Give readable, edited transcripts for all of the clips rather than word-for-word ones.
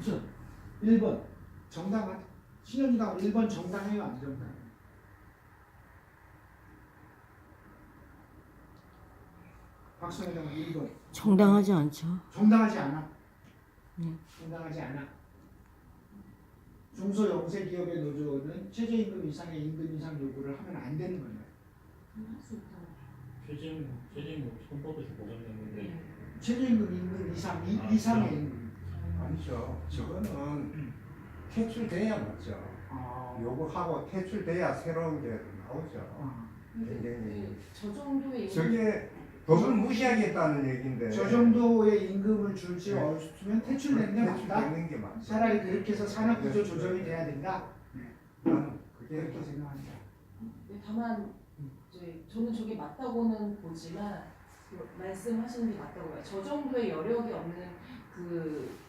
무슨 1번 정당하다. 신현주당 1번 정당해요, 안 정당해요? 박성희당은 1번 정당하지 않죠. 정당하지 않아. 네. 정당하지 않아. 중소영세 기업의 노조는 최저임금 이상의 임금 인상 요구를 하면 안 되는 거예요. 할수 있다고. 최저임금 헌법에서 보장됐는데 최저임금 임금 이상의 임금. 아니죠. 저거는 퇴출돼야 맞죠. 요구하고 퇴출돼야 새로운 게 나오죠. 굉장히 저 정도의 저게 법을 무시하겠다는 얘기인데 저 정도의 임금을 줄지 없으면 퇴출되는 게 맞다. 퇴출되는 게 맞죠. 차라리 그렇게 해서 산업구조 조정이 돼야 된다. 나는 그게 그렇게 생각합니다. 다만 이제 저는 저게 맞다고는 보지만 말씀하시는 게 맞다고 봐요. 저 정도의 여력이 없는 그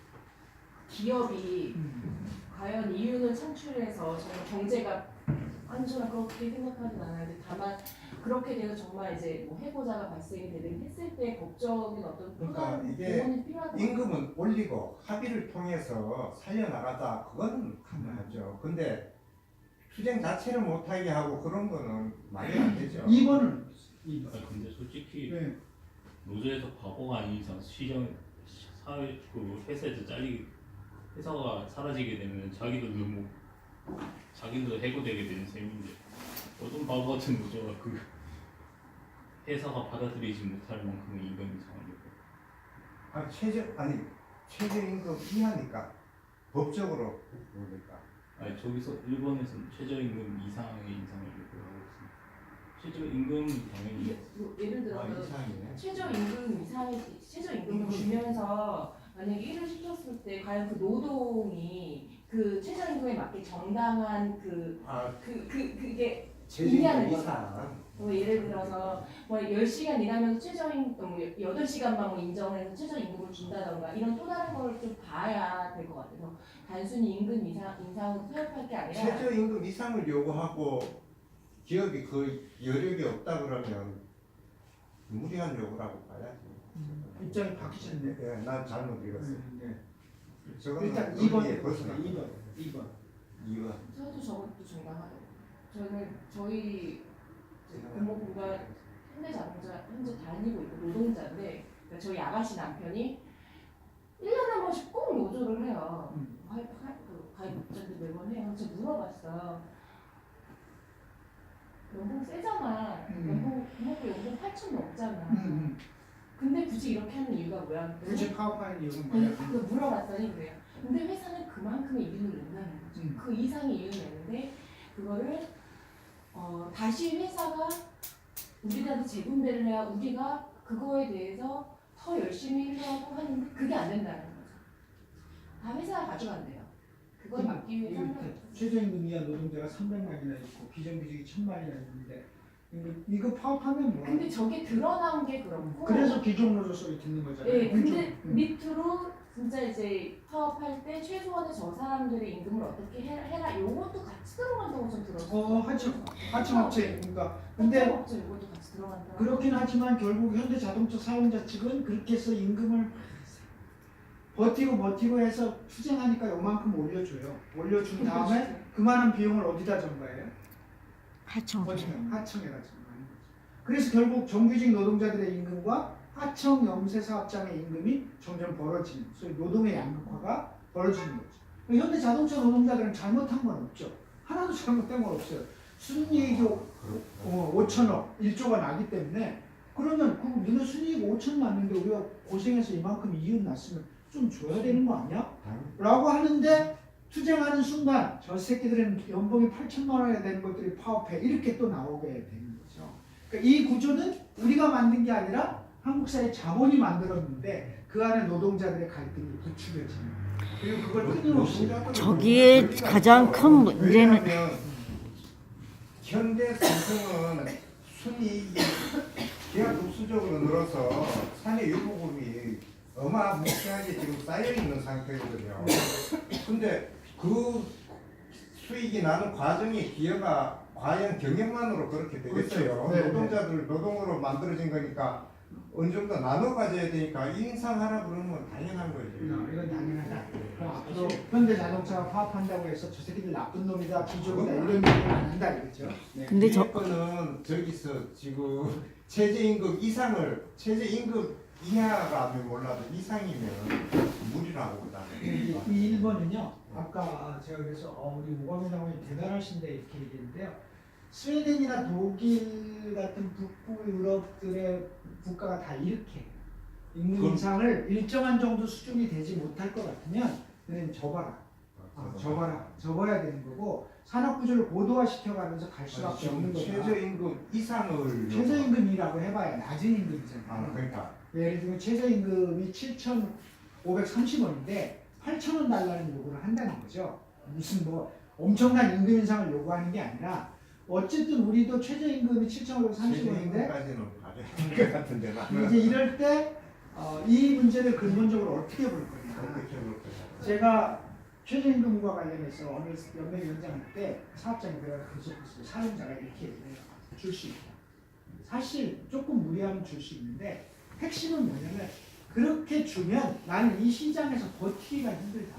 기업이 과연 이윤을 창출해서 정말 경제가 저는 그렇게 생각하진 않아요. 다만 그렇게 돼서 정말 이제 뭐 해고자가 발생이 되든 했을 때 법적인 어떤 또 그러니까 다른 이게 보완이 필요하다. 임금은 올리고 합의를 통해서 살려나가자 그거는 가능하죠. 근데 투쟁 자체를 못하게 하고 그런 거는 말이 안 되죠. 2번은 근데 솔직히 네. 노조에서 바보가 아닌 이상 사회 그 회사에서 회사가 사라지게 되면 자기도 해고되게 되는 셈인데 어떤 바보 같은 노조가 그 회사가 받아들이지 못할 만큼의 임금 이상을 최저임금 이하니까 법적으로 그러니까 저기서 일본에서는 최저임금 이상의 인상을 요구하고 있습니다. 최저임금 당연히 예를 들어서 이상이네. 최저임금을 주면서 만약에 일을 시켰을 때 과연 그 노동이 그 최저임금에 맞게 정당한 그게 있냐는 거다. 예를 들어서 뭐 10시간 일하면서 최저임금 8시간만 뭐 인정해서 최저임금을 준다던가 이런 또 다른 걸 좀 봐야 될 것 같아서 단순히 임금 인상으로 타협할 게 아니라 최저임금 이상을 요구하고 기업이 그 여력이 없다 그러면 무리한 요구라고 봐야지. 입장이 바뀌셨네. 네, 난 잘못 읽었어요. 네. 저거는 일단 논리에 2번 벗어나. 2번. 저도 저것도 정당하다고. 저는 저희 고모부가 현대자동차 현재 다니고 있고 노동자인데 그러니까 저희 아가씨 남편이 1년에 한 번씩 꼭 노조를 해요. 가입자들 매번 해요. 제가 물어봤어요. 연봉 세잖아. 고모부 연봉 8천 넘잖아. 근데 굳이 이렇게 하는 이유가 뭐야? 굳이 파업하는 이유는 뭐야? 그걸 물어봤더니 그래요. 근데 회사는 그만큼의 이윤을 낸다는 거죠. 그 이상의 이윤을 내는데 그거를 다시 회사가 우리한테 재분배를 해야 우리가 그거에 대해서 더 열심히 하려고 하는데 그게 안 된다는 거죠. 다 회사가 가져간대요. 그걸 막기 위해서 하는 거죠. 최저임금 이하 노동자가 300만이나 있고 비정규직이 1000만이나 있는데 이거 파업하면 뭐? 근데 저게 드러나온 게 그렇고 그래서 기존노조 소리 듣는 거잖아요. 네, 근데 밑으로 진짜 이제 파업할 때 최소한의 저 사람들의 임금을 어떻게 해라 요것도 같이 들어간다고 좀 들었어요. 하청업체 그러니까 근데 하청업체 요것도 같이 들어간다. 그렇긴 하지만 결국 현대자동차 사용자 측은 그렇게 해서 임금을 버티고 해서 투쟁하니까 요만큼 올려줘요. 올려준 다음에 그만한 비용을 어디다 전가해요? 하청에다 전가하는 거죠. 그래서 결국 정규직 노동자들의 임금과 하청 영세사업장의 임금이 점점 벌어지는, 소위 노동의 양극화가 벌어지는 거죠. 현대자동차 노동자들은 잘못한 건 없죠. 하나도 잘못된 건 없어요. 순이익이 5천억, 1조가 나기 때문에 그러면 너네 순이익 5천 났는데 우리가 고생해서 이만큼 이윤 났으면 좀 줘야 되는 거 아니야? 라고 하는데 투쟁하는 순간 저 새끼들은 연봉이 8천만 원이 되는 것들이 파업해 이렇게 또 나오게 되는 거죠. 그러니까 이 구조는 우리가 만든 게 아니라 한국 사회 자본이 만들었는데 그 안에 노동자들의 갈등이 부추겨지는 그리고 그걸 끊임없이 저기에 가장 큰 문제는 현대 삼성은 순이익이 기하급수적으로 늘어서 사내 유보금이 어마무시하게 지금 쌓여있는 상태거든요. 근데 그 수익이 나는 과정에 기여가 과연 경영만으로 그렇게 되겠어요. 그렇죠. 네, 노동자들 노동으로 만들어진 거니까 어느 정도 나눠 가져야 되니까 인상하라 그러면 당연한 거지. 이건 당연하다. 그럼 앞으로 현대자동차가 파업한다고 해서 저 새끼들 나쁜 놈이다, 기종이다 이런 얘기는 안 한다 이거죠. 네. 근데 위에 거는 저기서 지금 최저임금 이상을 최저임금 이하라면 몰라도 이상이면 무리라고 그다음에. 이 1번은요. 아까 제가 그래서 우리 오광민 장관님 대단하신데 이렇게 얘기했는데요. 스웨덴이나 독일 같은 북부 유럽들의 국가가 다 이렇게 임금 인상을 일정한 정도 수준이 되지 못할 것 같으면 너는 접어라. 접어야 되는 거고 산업 구조를 고도화시켜가면서 갈 수밖에 없는 거다. 최저임금 이상을 최저임금이라고 해봐야 낮은 임금이잖아요. 그러니까 예를 들면 최저임금이 7,530원인데 8,000원 달라는 요구를 한다는 거죠. 무슨 뭐 엄청난 임금 인상을 요구하는 게 아니라 어쨌든 우리도 최저임금이 7,530원인데 최저임금까지는 가져야 될 것 같은데 나는 이제 이럴 때 이 문제를 근본적으로 어떻게 볼 거냐. 어떻게 볼 거야. 제가 최저임금과 관련해서 어느 연맹위원장 할 때 사업장에 들어가 계속해서 사용자가 이렇게 얘기해요. 줄 수 있다. 사실 조금 무리하면 줄 수 있는데 핵심은 뭐냐면 그렇게 주면 나는 이 시장에서 버티기가 힘들다.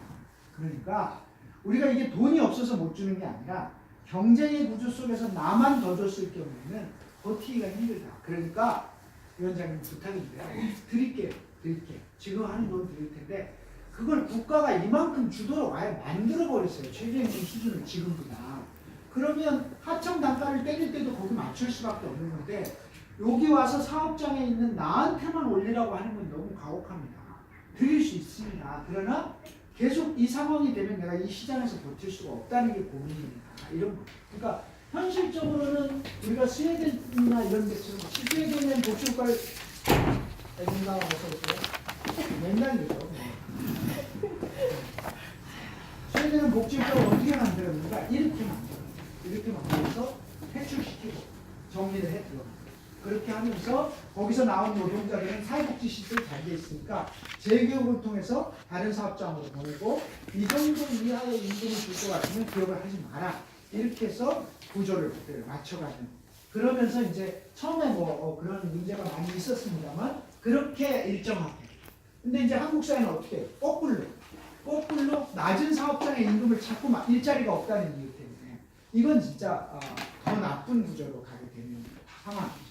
그러니까 우리가 이게 돈이 없어서 못 주는 게 아니라 경쟁의 구조 속에서 나만 더 줬을 경우에는 버티기가 힘들다. 그러니까 위원장님 부탁인데요. 드릴게요. 지금 하는 돈 드릴 텐데 그걸 국가가 이만큼 주도록 아예 만들어버렸어요. 최저임금 수준을 지금보다. 그러면 하청 단가를 때릴 때도 거기 맞출 수밖에 없는 건데 여기 와서 사업장에 있는 나한테만 올리라고 하는 건 너무 가혹합니다. 드릴 수 있습니다. 그러나 계속 이 상황이 되면 내가 이 시장에서 버틸 수가 없다는 게 고민입니다. 이런 거. 그러니까 현실적으로는 우리가 스웨덴이나 이런 데처럼 스웨덴은 복지효과를 민감하고 맨날 그죠. 스웨덴은 복지효과를 어떻게 만들었는가? 이렇게 만들어서 퇴출시키고 정리를 해들어. 그렇게 하면서 거기서 나온 노동자들은 사회복지 시스템이 잘 돼 있으니까 재교육을 통해서 다른 사업장으로 보내고 이 정도 이하의 임금을 줄 것 같으면 기업을 하지 마라. 이렇게 해서 구조를 맞춰가는. 그러면서 이제 처음에 그런 문제가 많이 있었습니다만 그렇게 일정하게. 근데 이제 한국 사회는 어떻게 해요? 거꾸로 낮은 사업장의 임금을 찾고 일자리가 없다는 이유 때문에 이건 진짜 더 나쁜 구조로 가게 되는 상황이죠.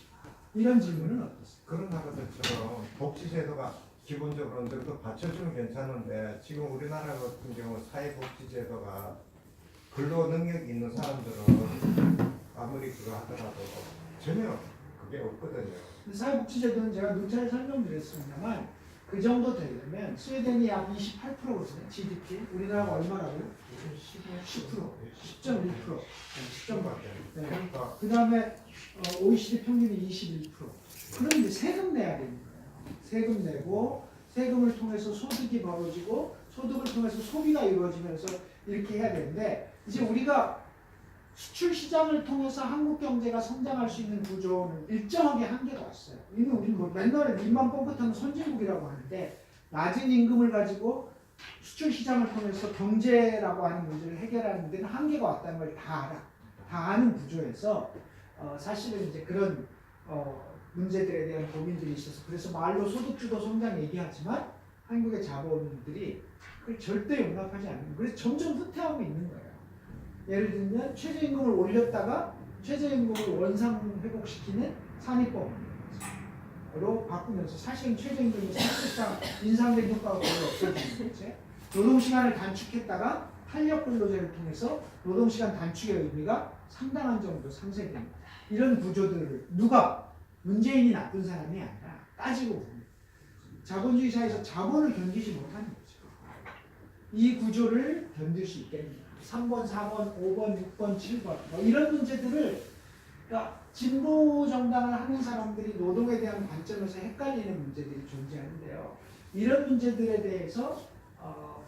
이런 질문은 어떻습니까? 그런 나라들처럼 복지제도가 기본적으로 어느 정도 받쳐주면 괜찮은데 지금 우리나라 같은 경우 사회복지제도가 근로 능력이 있는 사람들은 아무리 그거 하더라도 전혀 그게 없거든요. 사회복지제도는 제가 누차례 설명드렸습니다만 그 정도 되려면 스웨덴이 약 28%거든요. GDP. 우리나라가 얼마라고요? 10%. 10.1%. 10.8%. 네. 그러니까 그 다음에 OECD 평균이 21%. 그럼 이제 세금 내야 되는 거예요. 세금 내고 세금을 통해서 소득이 벌어지고 소득을 통해서 소비가 이루어지면서 이렇게 해야 되는데 이제 우리가 수출 시장을 통해서 한국 경제가 성장할 수 있는 구조는 일정하게 한계가 왔어요. 이미 우리는 맨날 입만 뻥긋하면 선진국이라고 하는데 낮은 임금을 가지고 수출 시장을 통해서 경제라고 하는 문제를 해결하는 데는 한계가 왔다는 걸 다 알아. 다 아는 구조에서 사실은 이제 그런 문제들에 대한 고민들이 있어서 그래서 말로 소득주도 성장 얘기하지만 한국의 자본들이 그걸 절대 용납하지 않는 거예요. 그래서 점점 후퇴하고 있는 거예요. 예를 들면 최저임금을 올렸다가 최저임금을 원상 회복시키는 산입법으로 바꾸면서 사실은 최저임금이 사실상 인상된 효과가 거의 없어지는 거죠. 노동시간을 단축했다가 탄력 근로제를 통해서 노동시간 단축의 의미가 상당한 정도 상쇄됩니다. 이런 구조들을 누가 문재인이 나쁜 사람이 아니라 따지고 보면 자본주의 사회에서 자본을 견디지 못하는 거죠. 이 구조를 견딜 수 있겠느냐. 3번, 4번, 5번, 6번, 7번 이런 문제들을 그러니까 진보 정당을 하는 사람들이 노동에 대한 관점에서 헷갈리는 문제들이 존재하는데요. 이런 문제들에 대해서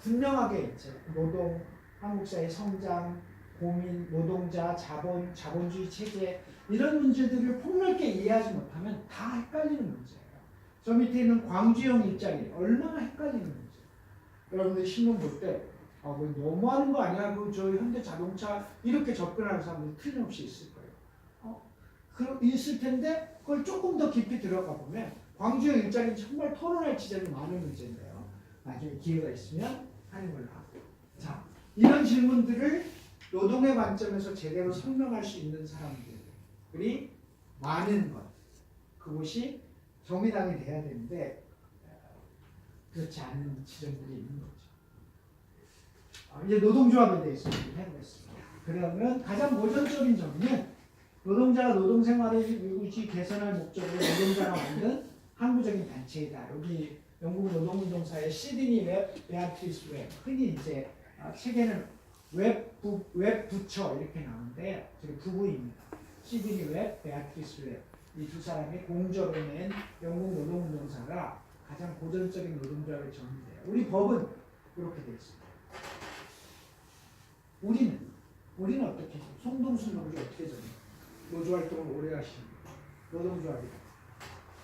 분명하게 이제 노동, 한국 사회 성장, 고민, 노동자, 자본, 자본주의 체제 이런 문제들을 폭넓게 이해하지 못하면 다 헷갈리는 문제예요. 저 밑에 있는 광주형 일자리 얼마나 헷갈리는 문제예요. 여러분들 신문 볼 때 뭐 너무하는 거 아니야? 저 현대자동차 이렇게 접근하는 사람들 틀림없이 있을 거예요. 있을 텐데 그걸 조금 더 깊이 들어가 보면 광주형 일자리는 정말 토론할 지점이 많은 문제인데요. 나중에 기회가 있으면 하는 걸로 하고. 자, 이런 질문들을 노동의 관점에서 제대로 설명할 수 있는 사람들이 많은 것. 그곳이 정의당이 돼야 되는데 그렇지 않은 지점들이 있는 거죠. 이제 노동조합에 대해서 해보겠습니다. 그러면 가장 고전적인 점은 노동자가 노동생활을 유지 개선할 목적으로 노동자가 만든 항구적인 단체이다. 여기 영국 노동운동사의 시드니 베아트리스 웹, 흔히 이제 책에는 웹 부처 이렇게 나오는데 저기 부부입니다. 시드니 웹, 베아트리스 웹, 이 두 사람이 공저로 낸 영국 노동운동사가 가장 고전적인 노동조합의 정의돼요. 우리 법은 이렇게 되어 있습니다. 우리는 어떻게 해요? 송동순 노조 어떻게 정해요? 노조활동을 오래 하신 노동조합이다.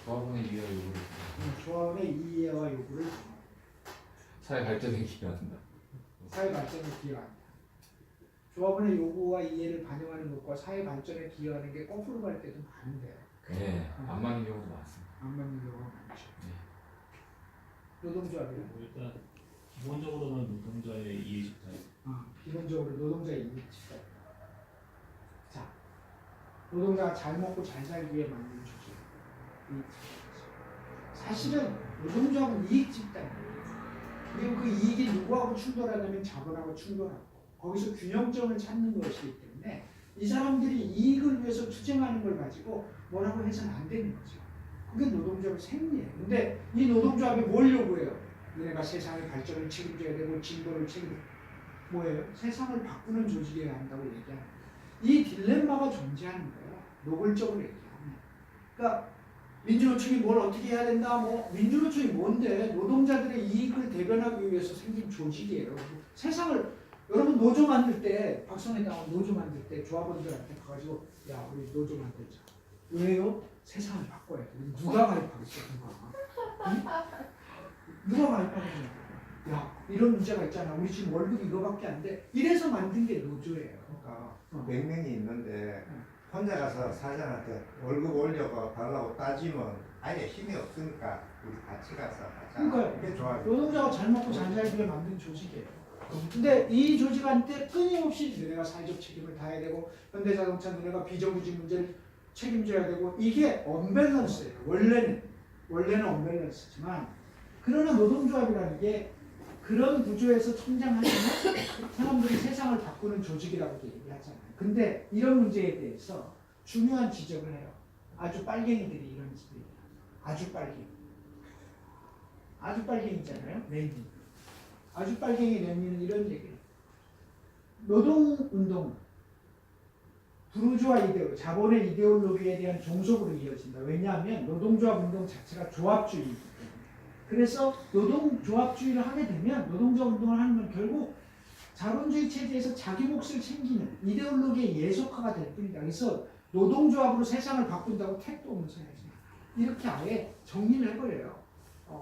조합원의 이해와 요구를 조합의 이해와 요구를 사회 발전에 기여한다. 사회 발전에 기여한다. 조합원의 요구와 이해를 반영하는 것과 사회 발전에 기여하는 게 거꾸로 갈 때도 많은데요. 네, 안 맞는 경우도 많습니다. 안 맞는 경우가 많죠. 네. 노동조합이요. 일단 기본적으로는 노동자의 이해 집단. 기본적으로 노동자의 이익 집단. 자, 노동자가 잘 먹고 잘 살기 위해 만든 조직. 이익 집단. 사실은 노동조합은 이익 집단이에요. 그리고 그 이익이 누구하고 충돌하냐면 자본하고 충돌하고 거기서 균형점을 찾는 것이기 때문에 이 사람들이 이익을 위해서 투쟁하는 걸 가지고 뭐라고 해서는 안 되는 거죠. 그게 노동조합의 생리예요. 근데 이 노동조합이 뭘 요구해요? 너네가 세상의 발전을 책임져야 되고 진보를 뭐예요? 세상을 바꾸는 조직이어야 한다고 얘기하는 거예요. 이 딜레마가 존재하는 거예요. 노골적으로 얘기하면. 그러니까 민주노총이 뭘 어떻게 해야 된다. 민주노총이 뭔데? 노동자들의 이익을 대변하기 위해서 생긴 조직이에요. 세상을 여러분 노조 만들 때 박성애 당원 노조 만들 때 조합원들한테 가가지고 야 우리 노조 만들자. 왜요? 세상을 바꿔야 돼. 누가 가입하겠어? 누가 가입하겠냐? 야 이런 문제가 있잖아. 우리 지금 월급이 이거밖에 안 돼. 이래서 만든 게 노조예요. 그러니까 100명이 있는데 혼자 가서 사장한테 월급 올려가 달라고 따지면 아예 힘이 없으니까 우리 같이 가서 하자. 그러니까요. 이게 좋아요. 노동자가 잘 먹고 잘 살기를 만든 조직이에요. 근데 이 조직한테 끊임없이 너네가 사회적 책임을 다해야 되고 현대자동차 너네가 비정규직 문제를 책임져야 되고 이게 언밸런스예요. 원래는 언밸런스지만 그러나 노동조합이라는 게 그런 구조에서 성장하면 사람들이 세상을 바꾸는 조직이라고 얘기하잖아요. 근데 이런 문제에 대해서 중요한 지적을 해요. 아주 빨갱이들이 이런 짓을 얘기해요. 아주 빨갱이잖아요. 레닌. 아주 빨갱이 레닌은 이런 얘기를 노동운동 부르주아 이데올로기, 자본의 이데올로기에 대한 종속으로 이어진다. 왜냐하면 노동조합 운동 자체가 조합주의이기 때문에. 그래서 노동조합주의를 하게 되면 노동조합 운동을 하면 결국 자본주의 체제에서 자기 몫을 챙기는 이데올로기의 예속화가 될 뿐이다. 그래서 노동조합으로 세상을 바꾼다고 택도 없는 소리 하지 마. 이렇게 아예 정리를 해버려요.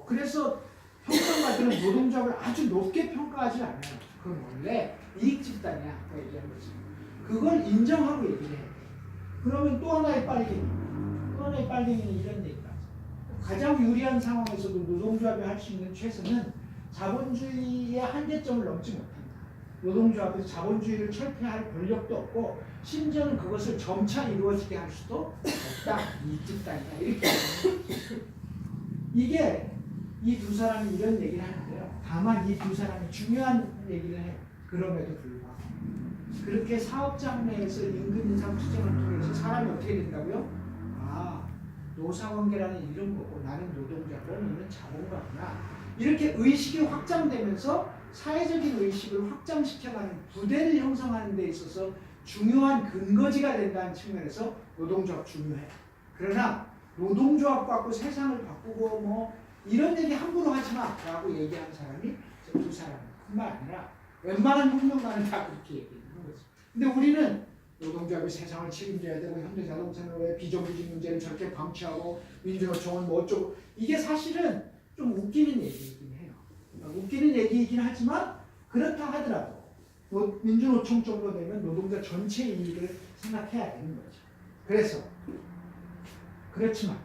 그래서 평가가들은 노동조합을 아주 높게 평가하지 않아요. 그건 원래 이익 집단이야. 아까 얘기한 거지. 그걸 인정하고 얘기를 해요. 그러면 또 하나의 빨갱이는 이런 얘기가 하죠. 가장 유리한 상황에서도 노동조합이 할 수 있는 최선은 자본주의의 한계점을 넘지 못한다. 노동조합에서 자본주의를 철폐할 권력도 없고 심지어는 그것을 점차 이루어지게 할 수도 없다. 이익 집단이다. 이렇게 이게 이 두 사람이 이런 얘기를 하는데요. 다만 이 두 사람이 중요한 얘기를 해요. 그럼에도 불구하고 그렇게 사업장 내에서 임금 인상 투쟁을 통해서 사람이 어떻게 된다고요? 노사관계라는 이런 거고 나는 노동자고 너는 자본가구나. 이렇게 의식이 확장되면서 사회적인 의식을 확장시켜가는 부대를 형성하는 데 있어서 중요한 근거지가 된다는 측면에서 노동조합 중요해요. 그러나 노동조합 갖고 세상을 바꾸고 이런 얘기 함부로 하지 마라고 얘기하는 사람이 두 사람뿐만 아니라 웬만한 혁명가는 다 그렇게 얘기하는 거죠. 근데 우리는 노동조합이 세상을 책임져야 되고 현대자동차는 왜 비정규직 문제를 저렇게 방치하고 민주노총은 어쩌고 이게 사실은 좀 웃기는 얘기이긴 해요. 웃기는 얘기이긴 하지만 그렇다 하더라도 민주노총 정도 되면 노동자 전체 이익을 생각해야 되는 거죠. 그렇지만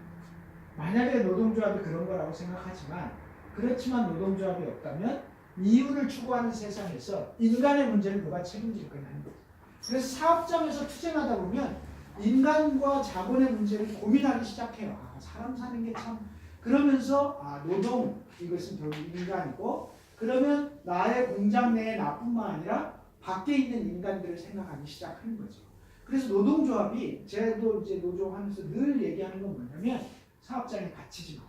만약에 노동조합이 그런 거라고 생각하지만 그렇지만 노동조합이 없다면 이윤을 추구하는 세상에서 인간의 문제를 누가 책임질 거냐는 거죠. 그래서 사업장에서 투쟁하다 보면 인간과 자본의 문제를 고민하기 시작해요. 아, 사람 사는 게 참 그러면서 노동 이것은 결국 인간이고 그러면 나의 공장 내에 나뿐만 아니라 밖에 있는 인간들을 생각하기 시작하는 거죠. 그래서 노동조합이 제도 이제 노조하면서 늘 얘기하는 건 뭐냐면 사업장에 갇히지 마.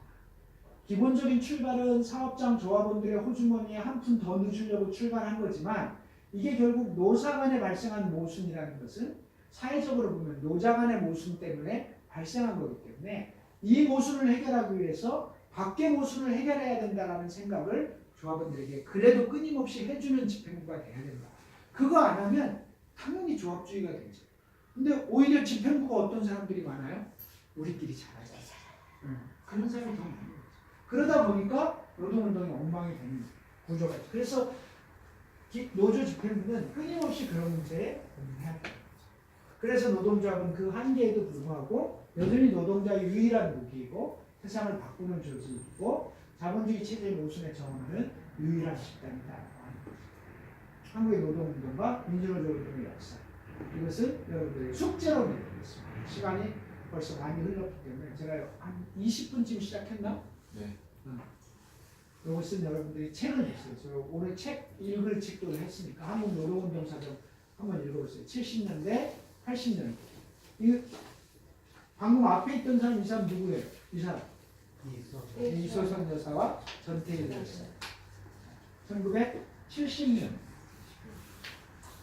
기본적인 출발은 사업장 조합원들의 호주머니에 한 푼 더 넣으려고 출발한 거지만 이게 결국 노사 간에 발생한 모순이라는 것은 사회적으로 보면 노자 간의 모순 때문에 발생한 거기 때문에 이 모순을 해결하기 위해서 밖의 모순을 해결해야 된다는 생각을 조합원들에게 그래도 끊임없이 해주는 집행부가 돼야 된다. 그거 안 하면 당연히 조합주의가 되죠. 근데 오히려 집행부가 어떤 사람들이 많아요? 우리끼리 잘하자. 그런 사람이 더 많은 거죠. 그러다 보니까 노동운동이 엉망이 되는 구조가 있죠. 그래서 노조 집행부는 끊임없이 그런 문제에 고민해야 됩니다. 그래서 노동조합은 그 한계에도 불구하고 여전히 노동자의 유일한 무기이고 세상을 바꾸는 조직이고 자본주의 체제의 모순에 저항하는 유일한 집단이다라고 하는 거죠. 한국의 노동운동과 민주노조운동의 역사 이것은 여러분들의 숙제로 내드리겠습니다. 시간이 벌써 많이 흘렀기 때문에 제가 한 20분쯤 시작했나? 네. 이것은 여러분들이 책을 보세요. 저 오늘 책 읽을 책도 했으니까 한국 노동운동 사전 한번 읽어보세요. 70년대, 80년대. 이 방금 앞에 있던 사람 이 사람 누구예요? 이 사람 이소선 여사와 전태일 여사. 1970년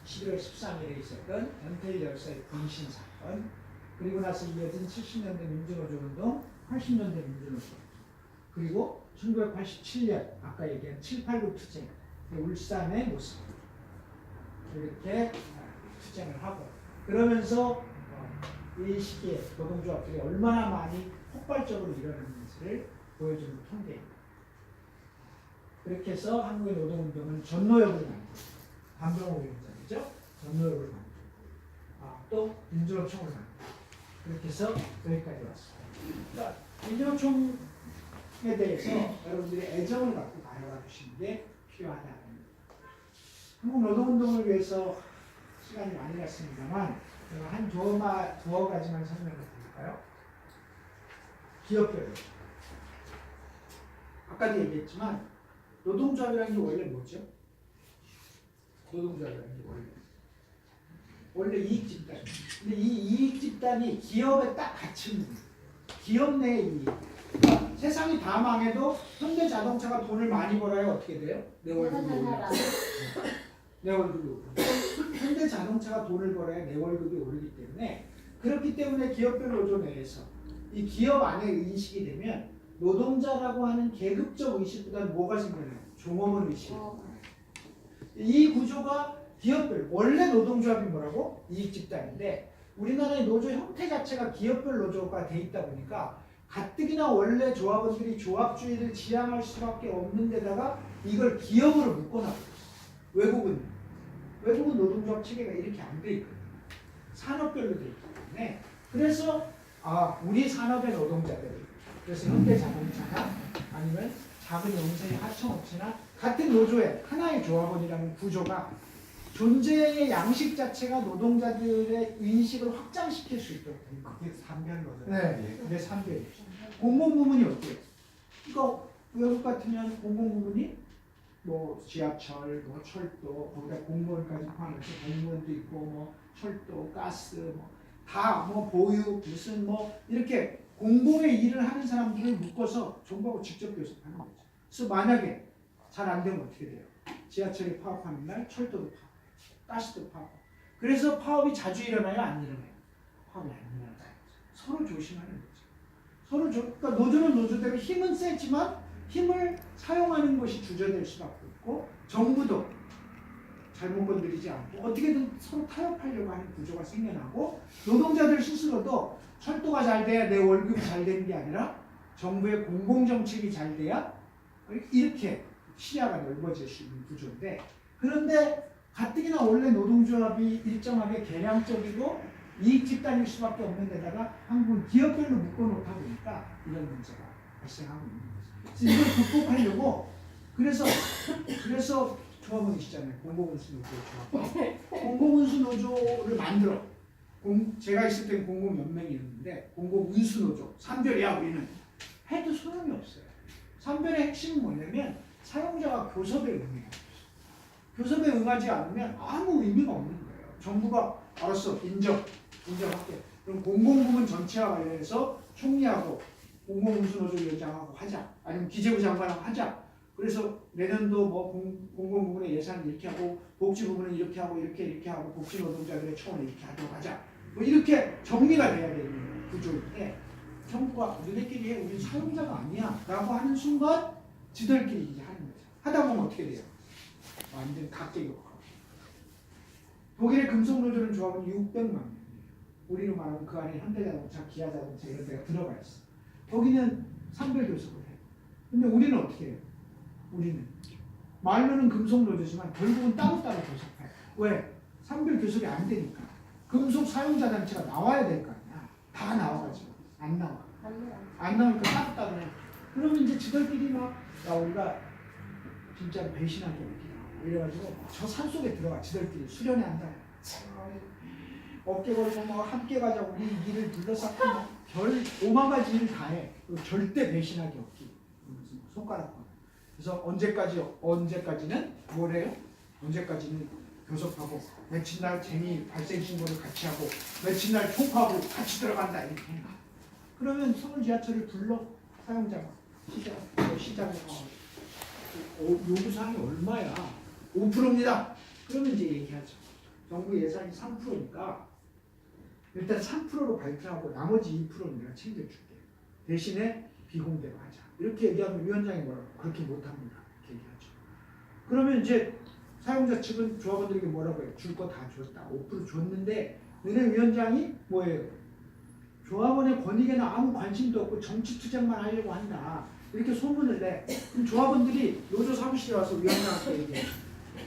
11월 13일에 있었던 전태일 여사의 분신 사건. 그리고 나서 이어진 70년대 민주노조운동, 80년대 민주노조. 그리고 1987년 아까 얘기한 789 투쟁 울산의 모습 이렇게 투쟁을 하고 그러면서 이 시기에 노동조합들이 얼마나 많이 폭발적으로 일어났는지를 보여주는 통계입니다. 그렇게 해서 한국의 노동운동은 전노협을 만들고 담병호 위원장이죠. 전노협을 만들고 또 민주노총을 만들고 그렇게 해서 여기까지 왔습니다. 그러니까 민주노총에 대해서 여러분들이 애정을 갖고 바라봐 주시는 게 필요하다. 한국 노동운동을 위해서 시간이 많이 갔습니다만 한 두어 가지만 설명을 드릴까요? 기업별로. 아까도 얘기했지만 노동조합이라는 게 원래 뭐죠? 노동조합이라는 게 원래 이익집단. 근데 이 이익집단이 기업에 딱 갇힌 기업 내의 이익. 그러니까 세상이 다 망해도 현대자동차가 돈을 많이 벌어야 어떻게 돼요? 내 월급이 올라. 내 월급이 오르고 현대자동차가 돈을 벌어야 내 월급이 오르기 때문에 그렇기 때문에 기업별 노조 내에서 이 기업 안에 인식이 되면 노동자라고 하는 계급적 의식보다는 뭐가 생겨나요? 종업원 의식. 이 구조가 기업별 원래 노동조합이 뭐라고? 이익집단인데 우리나라의 노조 형태 자체가 기업별 노조가 돼 있다 보니까 가뜩이나 원래 조합원들이 조합주의를 지향할 수밖에 없는 데다가 이걸 기업으로 묶어놨어요. 외국은 노동조합 체계가 이렇게 안 돼 있거든요. 산업별로 돼 있기 때문에 그래서 우리 산업의 노동자들 그래서 현대자동차나 아니면 작은 영세의 하청업체나 같은 노조의 하나의 조합원이라는 구조가 존재의 양식 자체가 노동자들의 인식을 확장시킬 수 있도록 됩니다. 그게 산별로죠. 네, 그게 산별이죠. 공공부문이 어때요? 이거 외국 같으면 공공부문이 뭐 지하철, 뭐 철도, 거기다 공무원까지 포함해서 공무원도 있고 뭐 철도, 가스, 뭐 다 뭐 보유 무슨 뭐 이렇게 공공의 일을 하는 사람들을 묶어서 정부하고 직접 교섭하는 거죠. 그래서 만약에 잘 안 되면 어떻게 돼요? 지하철이 파업하는 날 철도도 파업, 가스도 파업. 그래서 파업이 자주 일어나요, 안 일어나요? 파업이 안 일어나요. 서로 조심하는 거죠. 그러니까 노조는 노조대로 힘은 세지만 힘을 사용하는 것이 주저될 수밖에 없고 정부도 잘못 건드리지 않고 어떻게든 서로 타협하려고 하는 구조가 생겨나고 노동자들 스스로도 철도가 잘 돼야 내 월급이 잘 되는 게 아니라 정부의 공공정책이 잘 돼야 이렇게 시야가 넓어질 수 있는 구조인데 그런데 가뜩이나 원래 노동조합이 일정하게 개량적이고 이익 집단일 수밖에 없는 데다가 한국은 기업별로 묶어놓다 보니까 이런 문제가 발생하고 있는 거죠. 그래서 이걸 극복하려고 그래서 조합원이시잖아요. 공공운수노조 조합. 공공운수노조를 만들어. 제가 있을 땐 공공연맹이었는데 공공운수노조. 산별이야 우리는. 해도 소용이 없어요. 산별의 핵심은 뭐냐면 사용자가 교섭에 응해요. 교섭에 응하지 않으면 아무 의미가 없는 거예요. 정부가 알았어 인정할게. 그럼 공공부문 전체와 관련해서 총리하고 공공운수노조 위원장하고 하자. 아니면 기재부 장관하고 하자. 그래서 내년도 뭐 공공부문의 예산을 이렇게 하고 복지부문은 이렇게 하고 이렇게 하고 복지노동자들의 초원을 이렇게 하도록 하자. 뭐 이렇게 정리가 돼야 되는 구조인데 정부가 너네끼리 해. 우리 사용자가 아니야 라고 하는 순간 지들끼리 이제 하는 거죠. 하다 보면 어떻게 돼요? 완전 각계격하고. 독일의 금속노조는 조합은 600만 명. 우리로 말하면 그 안에 현대자동차, 기아자동차 이런 데가 들어가 있어. 거기는 산별 교섭을 해. 근데 우리는 어떻게 해요? 우리는 말로는 금속노조지만 결국은 따로따로 교섭해. 왜? 산별 교섭이 안 되니까. 금속 사용자 단체가 나와야 될 거 아니야. 다 나와가지고 안 나와. 안 나오니까 따로따로 해. 그러면 이제 지들끼리 막 야 우리가 진짜 배신하게 어디야. 이래가지고 저 산속에 들어가 지들끼리 수련회 한다. 어깨 걸고 뭐 함께 가자 우리 일을 둘러싸고 별 5만 가지 일을 다 해. 절대 배신하기 없기. 손가락 거. 그래서 언제까지는 뭐래요? 언제까지는 교섭하고 며칠 날 재미 발생 신고를 같이 하고 며칠 날 총파하고 같이 들어간다 이렇게 해. 그러면 서울 지하철을 불러 사용자가 시장에 요구사항이 얼마야? 5%입니다. 그러면 이제 얘기하죠. 정부 예산이 3%니까 일단 3%로 발표하고 나머지 2%는 내가 챙겨줄게. 대신에 비공개로 하자. 이렇게 얘기하면 위원장이 뭐라고? 그렇게 못합니다. 이렇게 얘기하죠. 그러면 이제 사용자 측은 조합원들에게 뭐라고 해요? 줄 거 다 줬다. 5% 줬는데 너네 위원장이 뭐예요? 조합원의 권익에는 아무 관심도 없고 정치 투쟁만 하려고 한다. 이렇게 소문을 내. 그럼 조합원들이 노조 사무실에 와서 위원장한테 얘기해.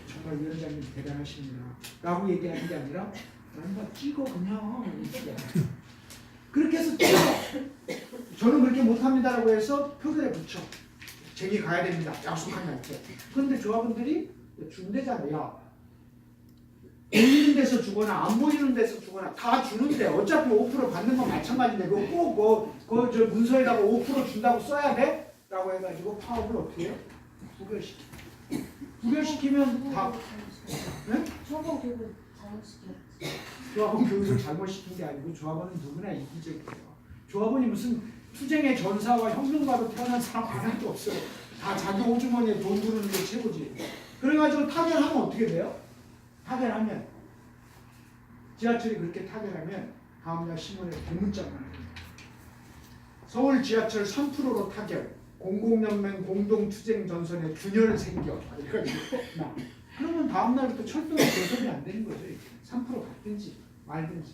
정말 위원장님 대단하십니다. 라고 얘기하는 게 아니라 난 찍어 그냥. 그렇게 해서 찍어. 저는 그렇게 못합니다라고 해서 표결에 붙여. 쟁이 가야 됩니다. 약속한 날짜. 그런데 조합원들이 준대잖아요. 보이는 데서 주거나 안 보이는 데서 주거나 다 주는데 어차피 5% 받는 건 마찬가지인데 그거 꼭 저 문서에다가 5% 준다고 써야 돼? 라고 해가지고 파업을 어떻게 해요? 부결시키면 다 네? 조합원 교육을 잘못시켰지. 조합원 교육을 잘못시킨 게 아니고 조합원은 누구나 이기적이에요. 조합원이 무슨 투쟁의 전사와 혁명가로 태어난 사람 하나도 없어요. 다 자기 호주머니에 돈 부르는 게 최고지. 그래가지고 타결하면 어떻게 돼요? 타결하면 지하철이 그렇게 타결하면 다음날 신문에 대문짝만 합니다. 서울 지하철 3%로 타결. 공공연맹 공동투쟁 전선에 균열 생겨. 그러면 다음날부터 철도가 교섭이 안 되는 거죠. 3% 받든지 말든지.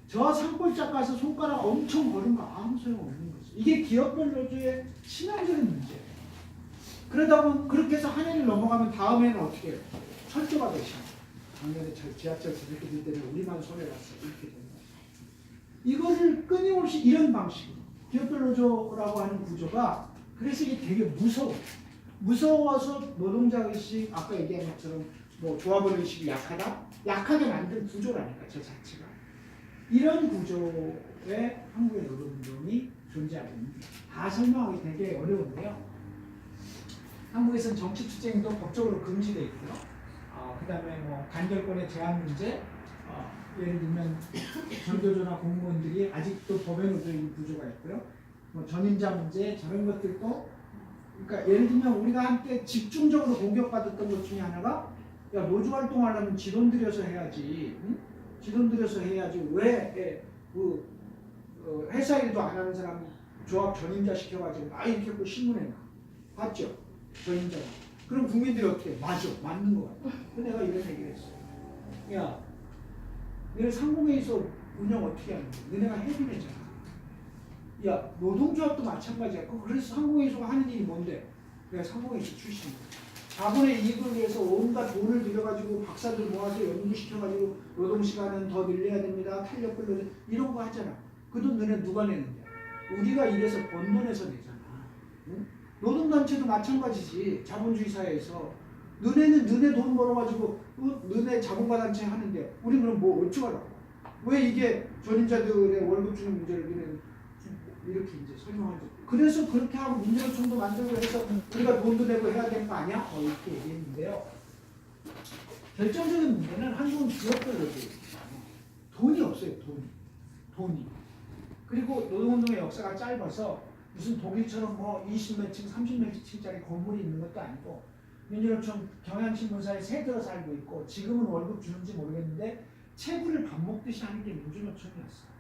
저 산골짝 가서 손가락 엄청 거는 거 아무 소용없는 거죠. 이게 기업별 노조의 치명적인 문제예요. 그러다 보면 그렇게 해서 한 해를 넘어가면 다음에는 어떻게 해요? 철도가 되시죠. 작년에 지하철 저렇게 될 때는 우리만 손해봤어. 이렇게 되는 거죠. 이거를 끊임없이 이런 방식으로 기업별 노조라고 하는 구조가 그래서 이게 되게 무서워서 노동자의식 아까 얘기한 것처럼 뭐 조합원 의식이 약하다? 약하게 만든 구조라니까 저 자체가. 이런 구조의 한국의 노동운동이 존재하고 있습니다. 다 설명하기 되게 어려운데요. 한국에서는 정치투쟁도 법적으로 금지되어 있고요. 그 다음에 뭐 단결권의 제한 문제, 예를 들면 전교조나 공무원들이 아직도 법에 놓여있는 구조가 있고요. 뭐 전임자 문제 저런 것들도 그러니까 예를 들면 우리가 한때 집중적으로 공격받았던 것 중에 하나가 야 노조 활동하려면 지돈 들여서 해야지. 응? 지돈 들여서 해야지 왜 회사 일도 안 하는 사람 조합 전임자 시켜가지고 막 이렇게 그 신문에 나 봤죠? 전임자. 그럼 국민들이 어떻게 해? 맞아 맞는 거 같아. 근데 내가 이런 얘기를 했어. 야 너네 상공회의소 운영 어떻게 하는 거야? 너네가 해비내잖아. 야 노동조합도 마찬가지야. 그래서 상공회의소가 하는 일이 뭔데? 내가 상공회의소 출신이야. 자본의 이익을 위해서 온갖 돈을 들여가지고 박사들 모아서 연구시켜가지고 노동시간은 더 늘려야 됩니다. 탄력근로 이런 거 하잖아. 그 돈 너네 누가 내는데? 우리가 일해서 번 돈에서 내잖아. 응? 노동단체도 마찬가지지. 자본주의 사회에서 너네는 너네 돈 벌어가지고 너네 자본가단체 하는데 우리 그럼 뭐 어쩌라고? 왜 이게 전임자들의 월급 주는 문제를 우리는 이렇게 이제 설명하죠. 그래서 그렇게 하고 민주노총도 만들고 해서 우리가 돈도 내고 해야 되는 거 아니야? 이렇게 얘기했는데요. 결정적인 문제는 한국 기업들도 돈이 없어요. 돈이. 그리고 노동운동의 역사가 짧아서 무슨 독일처럼 뭐 20몇 층, 30몇 층짜리 건물이 있는 것도 아니고 민주노총 경향신문사에 새들어 살고 있고 지금은 월급 주는지 모르겠는데 채굴을 밥 먹듯이 하는 게 민주노총이었어요.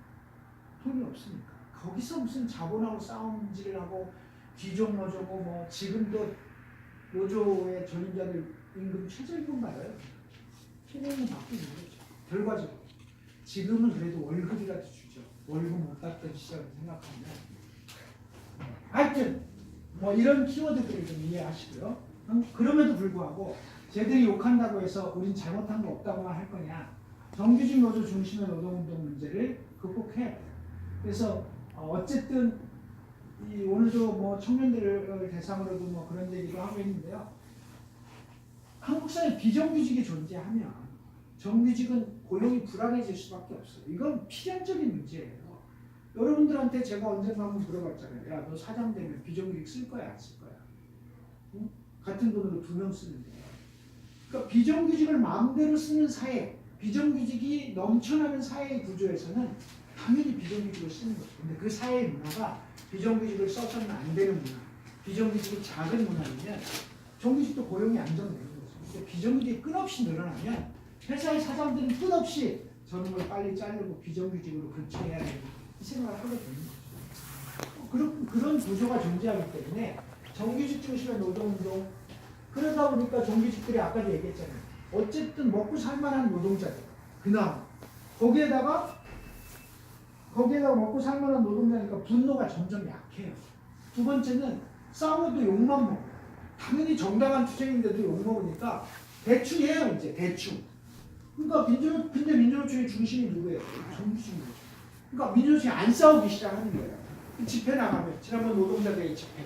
돈이 없으니까. 거기서 무슨 자본하고 싸움질을 하고 귀족노조고 뭐 지금도 노조의 전임자들 임금 최저임금 받아요. 최저임금 받고 있는 거죠. 결과적으로. 지금은 그래도 월급이라도 주죠. 월급 못 받던 시절을 생각하면. 하여튼 뭐 이런 키워드들을 좀 이해하시고요. 그럼에도 불구하고 쟤들이 욕한다고 해서 우린 잘못한 거 없다고만 할 거냐. 정규직 노조 중심의 노동운동 문제를 극복해야 돼요. 그래서 어쨌든 이 오늘도 뭐 청년들을 대상으로도 뭐 그런 얘기도 하고 있는데요. 한국 사회 비정규직이 존재하면 정규직은 고용이 불안해질 수밖에 없어요. 이건 필연적인 문제예요. 여러분들한테 제가 언젠가 한번 물어봤잖아요. 야, 너 사장 되면 비정규직 쓸 거야, 안 쓸 거야? 응? 같은 돈으로 2명 쓰는데. 그러니까 비정규직을 마음대로 쓰는 사회, 비정규직이 넘쳐나는 사회의 구조에서는 당연히 비정규직을 쓰는 거죠. 근데 그 사회의 문화가 비정규직을 써서는 안 되는 문화, 비정규직이 작은 문화이면 정규직도 고용이 안정되는 거죠. 근데 비정규직이 끝없이 늘어나면 회사의 사장들은 끝없이 저런 걸 빨리 자르고 비정규직으로 교체해야 되는 이 생각을 하게 되는 거죠. 그런 구조가 존재하기 때문에 정규직 중심의 노동운동 그러다 보니까 정규직들이 아까도 얘기했잖아요. 어쨌든 먹고 살만한 노동자들 그나마 거기에다가 먹고 살만한 노동자니까 분노가 점점 약해요. 두 번째는 싸워도 욕만 먹어요. 당연히 정당한 투쟁인데도 욕 먹으니까 대충 해요. 이제 대충. 그러니까 근데 민주노총의 중심이 누구예요? 정규직이죠. 그러니까 민주노총이 안 싸우기 시작하는 거예요. 집회 나가면 지난번 노동자들의 집회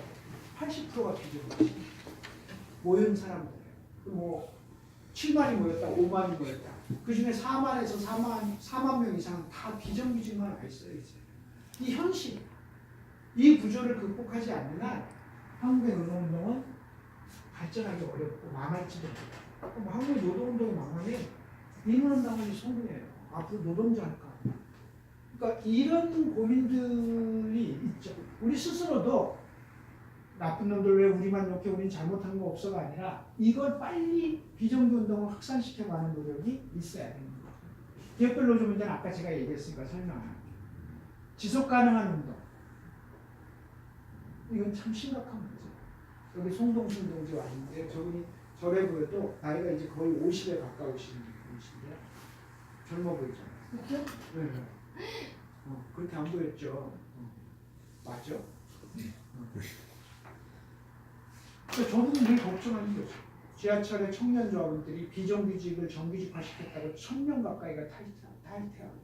80%가 비정규직 모인 사람들이에요. 뭐 7만이 모였다, 5만이 모였다. 그 중에 4만에서 4만 명 이상 다 비정규직만 와 있어요. 이제. 이 현실, 이 구조를 극복하지 않는 한 한국의 노동운동은 발전하기 어렵고 망할지도 몰라요. 그럼 한국의 노동운동이 망하면 민주노동당원이 성공해요. 앞으로 노동자 할까? 그러니까 이런 고민들이 있죠. 우리 스스로도 나쁜 놈들 왜 우리만 욕해 우린 잘못한 거 없어가 아니라 이걸 빨리 비정규 운동을 확산시켜가는 노력이 있어야 되는 거예요. 기업별 노조 문제는 아까 제가 얘기했으니까 설명할게요. 지속 가능한 운동. 이건 참 심각한 문제예요. 여기 송동순 동지 왔는데 저분이 저래 보여도 나이가 이제 거의 50에 가까우신 분이신데요. 젊어 보이잖아요. 그렇죠? 네. 그렇게 안 보였죠. 맞죠? 그러니까 저분은 늘 걱정하는 거죠. 지하철의 청년 조합원들이 비정규직을 정규직화 시켰다고 1000명 가까이가 탈퇴하고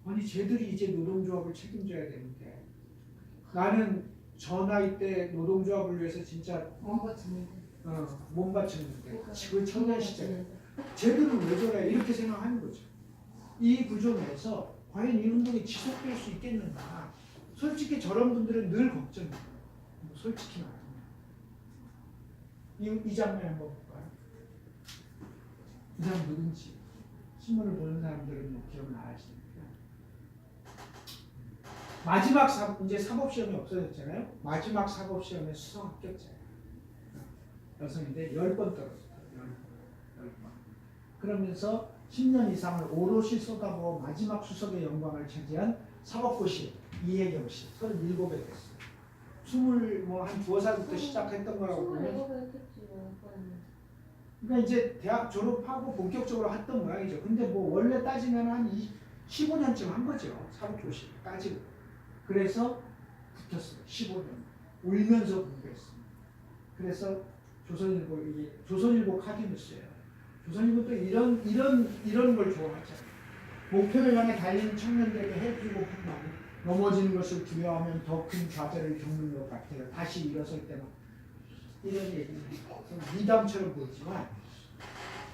아니 쟤들이 이제 노동조합을 책임져야 되는데 나는 저 나이 때 노동조합을 위해서 진짜 몸 바쳤는데 그 청년 시절에 쟤들은 왜 저래 이렇게 생각하는 거죠. 이 구조 내에서 과연 이 운동이 지속될 수 있겠는가. 솔직히 저런 분들은 늘 걱정이에요. 솔직히 말하면. 이 장면 한번 볼까요? 이 사람 누군지 신문을 보는 사람들은 뭐 기억나시죠? 마지막 이제 사법시험이 없어졌잖아요. 마지막 사법시험에 수석 합격자예요. 여성인데 10번 떨어졌어요. 10번. 그러면서 10년 이상을 오롯이 쏟아부어 마지막 수석의 영광을 차지한 사법고시 이혜경 씨 37에 됐어요. 20한 두어 살부터 시작했던 거라고 보면 그러니까 이제 대학 졸업하고 본격적으로 했던 모양이죠. 근데 뭐 원래 따지면 한 15년쯤 한 거죠. 사법고시 따지고. 그래서 붙었어요. 15년. 울면서 공부했습니다. 그래서 조선일보 이게 조선일보 카드뉴스예요. 조선일보도 이런 걸 좋아하잖아요. 목표를 향해 달리는 청년들에게 해주고픈 말이 넘어지는 것을 두려워하면 더 큰 좌절을 겪는 것 같아요. 다시 일어설 때만 이런 얘기를 미담처럼 보이지만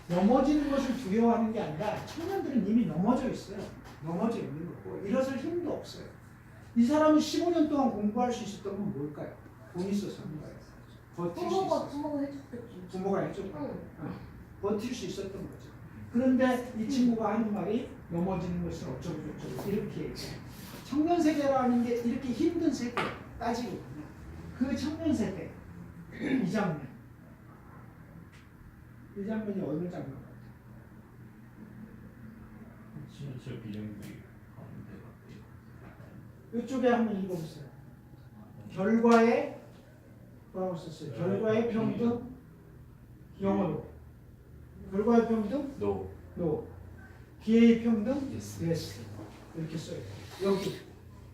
넘어지는 것을 두려워하는 게 아니라 청년들은 이미 넘어져 있어요. 넘어져 있는 거고 일어설 힘도 없어요. 이 사람은 15년 동안 공부할 수 있었던 건 뭘까요? 돈 있어서 한 거예요. 버틸 수 있었어요. 부모가 해줬겠지. 부모가 해줬다. 버틸 수 있었던 거죠. 그런데 이 친구가 하는 말이 넘어지는 것을 어쩌고 저쩌고 이렇게 얘기해요. 청년 세대라는 게 이렇게 힘든 세대 따지고 보면 그 청년 세대 이 장면이 어느 장면 같아요? 진짜 비정규직 가운데 같아요. 이쪽에 한번 읽어보세요. 결과에 뭐라고 썼어요? 결과의 평등 영어로 결과의 평등 No. no 기회의 평등 Yes. yes 이렇게 써요. 여기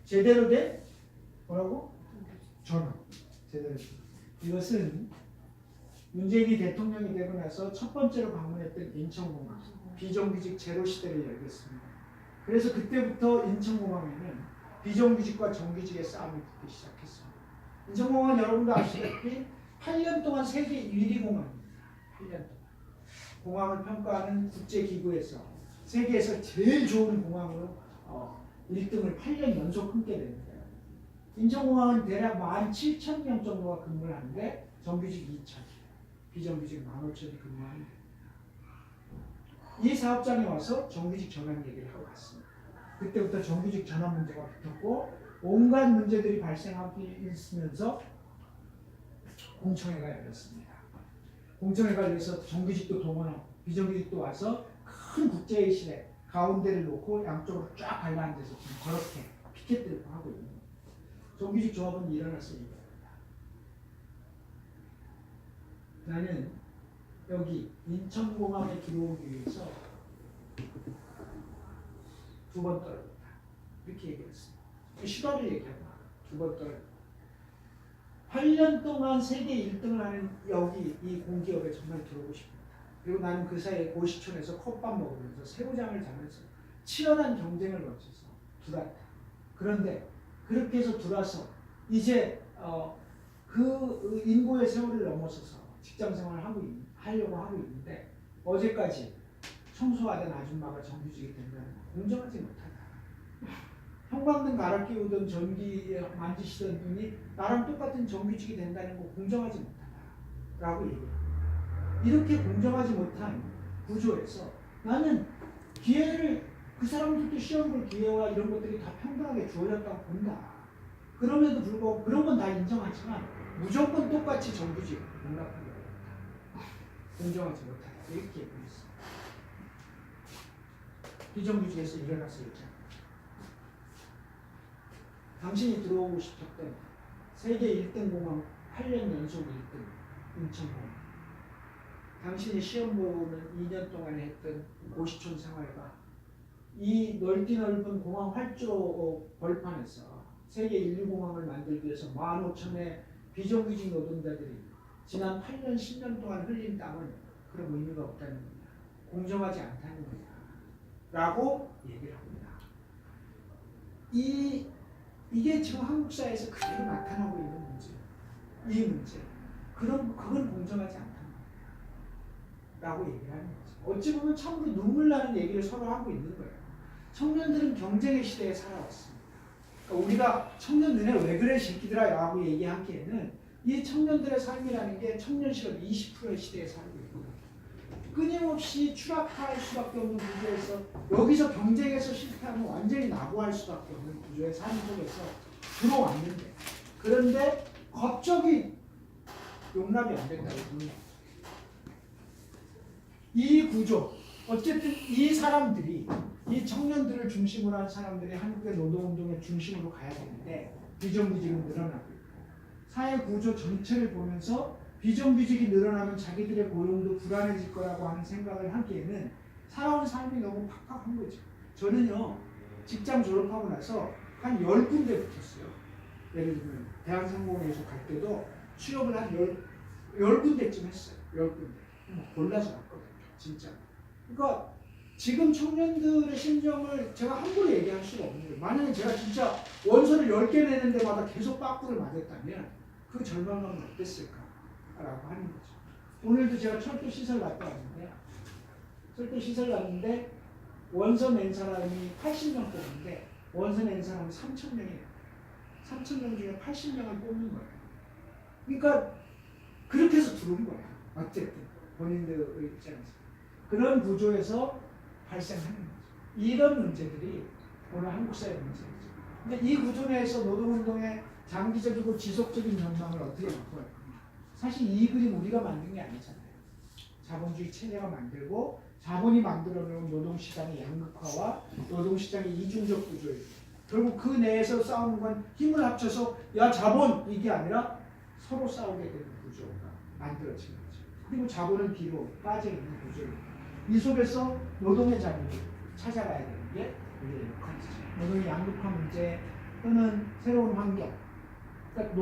제대로 된 뭐라고? 전환 제대로 된 이것은 문재인이 대통령이 되고 나서 첫 번째로 방문했던 인천공항 비정규직 제로 시대를 열겠습니다. 그래서 그때부터 인천공항에는 비정규직과 정규직의 싸움이 붙기 시작했습니다. 인천공항은 여러분도 아시다시피 8년 동안 세계 1위 공항입니다. 8년 동안. 공항을 평가하는 국제기구에서 세계에서 제일 좋은 공항으로 1등을 8년 연속 끊게 됩니다. 인천공항은 대략 17,000명 정도가 근무를 하는데 정규직 2,000, 비정규직 15,000이 근무합니다. 이 사업장에 와서 정규직 전환 얘기를 하고 갔습니다. 그때부터 정규직 전환 문제가 붙었고 온갖 문제들이 발생하고 있으면서 공청회가 열렸습니다. 공청회가 열려서 정규직도 동원하고 비정규직도 와서 큰 국제회의실에 가운데를 놓고 양쪽으로 쫙 갈라앉아서 지금 그렇게 피켓들을 하고 있는 거예요. 정규직 조합은 일어나서 얘기합니다. 나는 여기 인천공항에 들어오기 위해서 2번 떨어졌다. 이렇게 얘기했습니다. 실화를 얘기합니다. 2번 떨어졌다. 8년 동안 세계 1등을 하는 여기 이 공기업에 정말 들어오고 싶습니다. 그리고 나는 그 사이에 고시촌에서 컵밥 먹으면서 새우장을 자면서 치열한 경쟁을 거쳐서 들어왔다. 그런데 그렇게 해서 들어와서 이제 그 인고의 세월을 넘어서서 직장 생활을 하려고 하고 있는데 어제까지 청소하던 아줌마가 정규직이 된다는 거 공정하지 못하다. 형광등 갈아 끼우던 전기 만지시던 분이 나랑 똑같은 정규직이 된다는 거 공정하지 못하다라고 얘기해요. 이렇게 공정하지 못한 구조에서 나는 기회를 그 사람들도 시험 볼 기회와 이런 것들이 다 평등하게 주어졌다고 본다. 그럼에도 불구하고 그런 건 다 인정하지만 무조건 똑같이 정규직 공략하기 어렵다. 공정하지 못하다. 이렇게 얘기했습니다. 비정규직에서 일어나서 얘기합니다. 당신이 들어오고 싶었던 세계 1등 공항 8년 연속 1등 인천공항. 당신이 시험 보는 2년 동안에 했던 고시촌 생활과 이 넓은 공항 활주로 벌판에서 세계 1위 공항을 만들기 위해서 15,000의 비정규직 노동자들이 지난 8년, 10년 동안 흘린 땀은 그런 의미가 없다는 겁니다. 공정하지 않다는 겁니다. 라고 얘기를 합니다. 이게 지금 한국 사회에서 그대로 나타나고 있는 문제예요. 이 문제. 그건 공정하지 않다는 겁니다. 라고 얘기를 하는 거죠. 어찌 보면 참으로 눈물 나는 얘기를 서로 하고 있는 거예요. 청년들은 경쟁의 시대에 살아왔습니다. 그러니까 우리가 청년들은 왜 그래 새끼들아 라고 얘기하기에는 이 청년들의 삶이라는 게 청년 실업 20%의 시대에 살고 있는 거예요. 끊임없이 추락할 수밖에 없는 구조에서 여기서 경쟁에서 실패하면 완전히 낙오할 수밖에 없는 구조의 삶 속에서 들어왔는데 그런데 갑자기 용납이 안 된다고 보는 이 구조 어쨌든 이 사람들이 이 청년들을 중심으로 한 사람들이 한국의 노동운동의 중심으로 가야 되는데 비정규직은 늘어나고 있고 사회 구조 전체를 보면서 비정규직이 늘어나면 자기들의 고용도 불안해질 거라고 하는 생각을 하기에는 살아온 삶이 너무 팍팍한 거죠. 저는요 직장 졸업하고 나서 한 10군데 붙었어요. 예를 들면 대한상공회에서 갈 때도 취업을 한 10군데쯤 했어요. 10군데. 골라서 왔거든요. 진짜. 그러니까 지금 청년들의 심정을 제가 함부로 얘기할 수가 없는 거예요. 만약에 제가 진짜 원서를 10개 내는 데마다 계속 빠꾸를 맞았다면 그 절망감은 어땠을까? 라고 하는 거죠. 오늘도 제가 철도 시설 갔다 왔는데 철도 시설 갔는데 원서 낸 사람이 80명 뽑는데 원서 낸 사람이 3,000명이에요. 3,000명 중에 80명을 뽑는 거예요. 그러니까 그렇게 해서 들어온 거예요. 어쨌든 본인들의 입장에서. 그런 구조에서 발생하는 거죠. 이런 문제들이 오늘 한국 사회 문제죠. 근데 이 구조 내에서 노동운동의 장기적이고 지속적인 전망을 어떻게 바꿔야 할까? 사실 이 그림 우리가 만든 게 아니잖아요. 자본주의 체제가 만들고 자본이 만들어놓은 노동시장의 양극화와 노동시장의 이중적 구조예요. 결국 그 내에서 싸우는 건 힘을 합쳐서 야 자본 이게 아니라 서로 싸우게 되는 구조가 만들어지는 거죠. 그리고 자본은 뒤로 빠져있는 구조입니다. 이 속에서 노동의 자유를 찾아가야 되는 게 우리의 역할이죠. 노동의 양극화 문제 또는 새로운 환경. 그러니까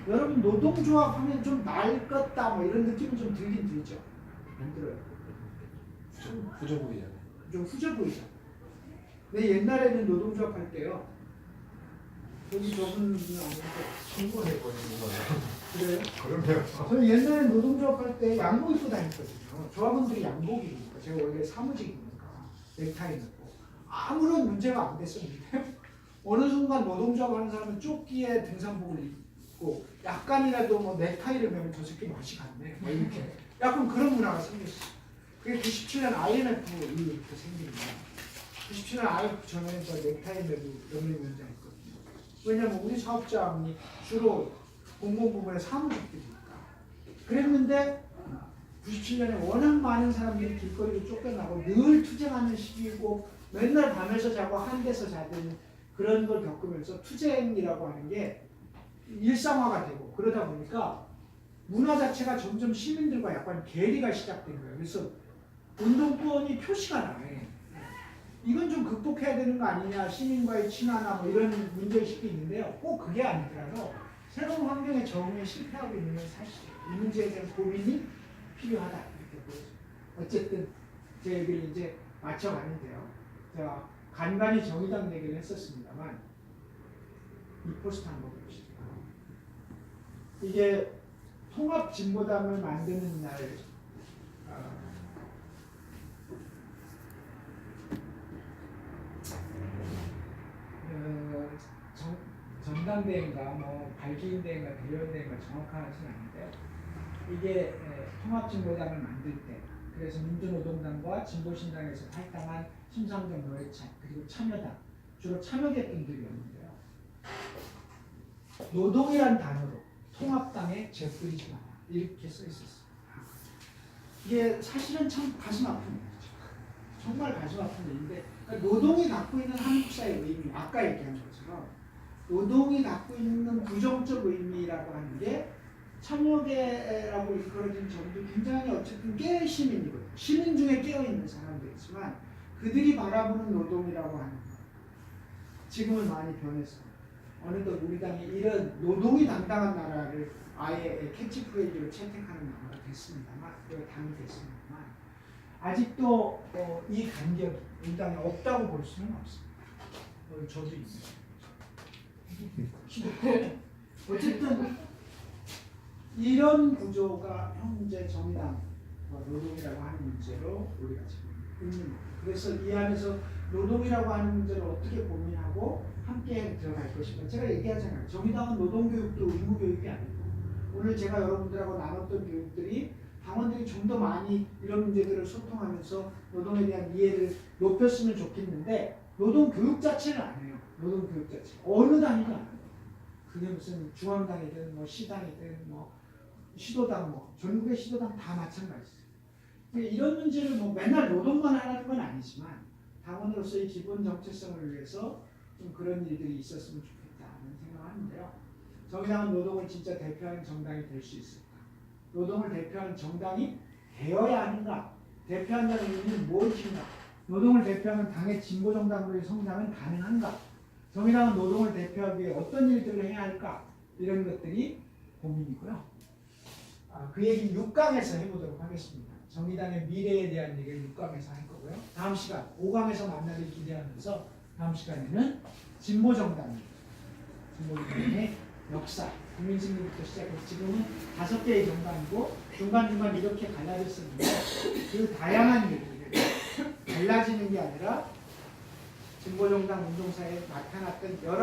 여러분 노동조합 하면 좀 낡았다 뭐 이런 느낌은 좀 들긴 들죠. 안 들어요. 후져 보이잖아요. 좀 후져 보이죠. 근데 옛날에는 노동조합 할 때요. 여기 저분은 아닌데 충분해 보이는 거예요. 그래요? 그러면 저는 옛날에 노동조합 할 때 양복 입고 다녔거든요. 조합원들이 양복 입으니까 제가 원래 사무직이니까 넥타이 넣고 아무런 문제가 안 됐었는데 어느 순간 노동조합 하는 사람은 조끼에 등산복을 입고 약간이라도 뭐 넥타이를 매면 저 새끼 맛이 갔네 뭐 이렇게 약간 그런 문화가 생겼어요. 그게 97년 IMF 이후부터 생긴 거예요. 97년 IMF 전에는 저 넥타이 매고 연맹위원장 했거든요. 왜냐면 우리 사업장이 주로 공공부문의 사무직들이니까. 그랬는데 97년에 워낙 많은 사람들이 길거리로 쫓겨나고 늘 투쟁하는 시기이고 맨날 밤에서 자고 한대서 자든 그런 걸 겪으면서 투쟁이라고 하는 게 일상화가 되고 그러다 보니까 문화 자체가 점점 시민들과 약간 괴리가 시작된 거예요. 그래서 운동권이 표시가 나요. 이건 좀 극복해야 되는 거 아니냐, 시민과의 친화나 뭐 이런 문제의식도 있는데요. 꼭 그게 아니더라도 새로운 환경에 적응에 실패하고 있는 건 사실이에요. 이 문제에 대한 고민이 필요하다 이렇게 보여져요. 어쨌든 제 얘기를 이제 맞춰가는데요. 제가 간간히 정의당 얘기를 했었습니다만 이 포스터 한번 봅시다. 이게 통합진보당을 만드는 날 전당대회인가 뭐 발기인대회인가 대련대회인가 정확하지는 않은데요. 이게 통합진보당을 만들 때 그래서 민주노동당과 진보신당에서 탈당한 심상정 노회찬 그리고 참여당 주로 참여계층들이었는데요. 노동이란 단어로 통합당에 재뿌리지 마라 이렇게 써 있었어요. 이게 사실은 참 가슴 아픈 얘기죠. 정말 가슴 아픈 얘기인데 그러니까 노동이 갖고 있는 한국 사회의 의미 아까 얘기한 것처럼 노동이 갖고 있는 부정적 의미라고 하는 게 참여계라고 일컬어진 점도 굉장히 어쨌든 깨 시민이거든요. 시민 중에 깨어있는 사람들이지만 그들이 바라보는 노동이라고 하는 것 지금은 많이 변해서 어느덧 우리 당이 이런 노동이 당당한 나라를 아예 캐치프레이즈로 채택하는 나라가 됐습니다만 당이 됐습니다만 아직도 이 간격이 우리 당에 없다고 볼 수는 없습니다. 저도 있어요. 어쨌든 이런 구조가 현재 정의당 노동이라고 하는 문제로 우리가 지금 있는 거예요. 그래서 이 안에서 노동이라고 하는 문제를 어떻게 고민하고 함께 들어갈 것인가. 제가 얘기하잖아요. 정의당은 노동교육도 의무교육이 아니고 오늘 제가 여러분들하고 나눴던 교육들이 당원들이 좀 더 많이 이런 문제들을 소통하면서 노동에 대한 이해를 높였으면 좋겠는데 노동교육 자체는 안 해요. 노동교육 자체. 어느 당이든 안 해요. 그게 무슨 중앙당이든 뭐 시당이든 뭐 시도당 뭐 전국의 시도당 다 마찬가지예요. 이런 문제를 뭐 맨날 노동만 하라는 건 아니지만 당원으로서의 기본 정체성을 위해서 좀 그런 일들이 있었으면 좋겠다는 생각하는데요. 정의당은 노동을 진짜 대표하는 정당이 될 수 있을까? 노동을 대표하는 정당이 되어야 하는가? 대표한다는 의미는 무엇인가? 노동을 대표하는 당의 진보정당으로의 성장은 가능한가? 정의당은 노동을 대표하기 위해 어떤 일들을 해야 할까? 이런 것들이 고민이고요. 그 얘기 6강에서 해보도록 하겠습니다. 정의당의 미래에 대한 얘기를 6강에서 할 거고요. 다음 시간 5강에서 만나길 기대하면서 다음 시간에는 진보정당의 역사, 국민승리부터 시작해서 지금은 5개의 정당이고 중간중간 이렇게 갈라졌었는데 그 다양한 얘기를 달라지는 게 아니라 진보정당 운동사에 나타났던 여러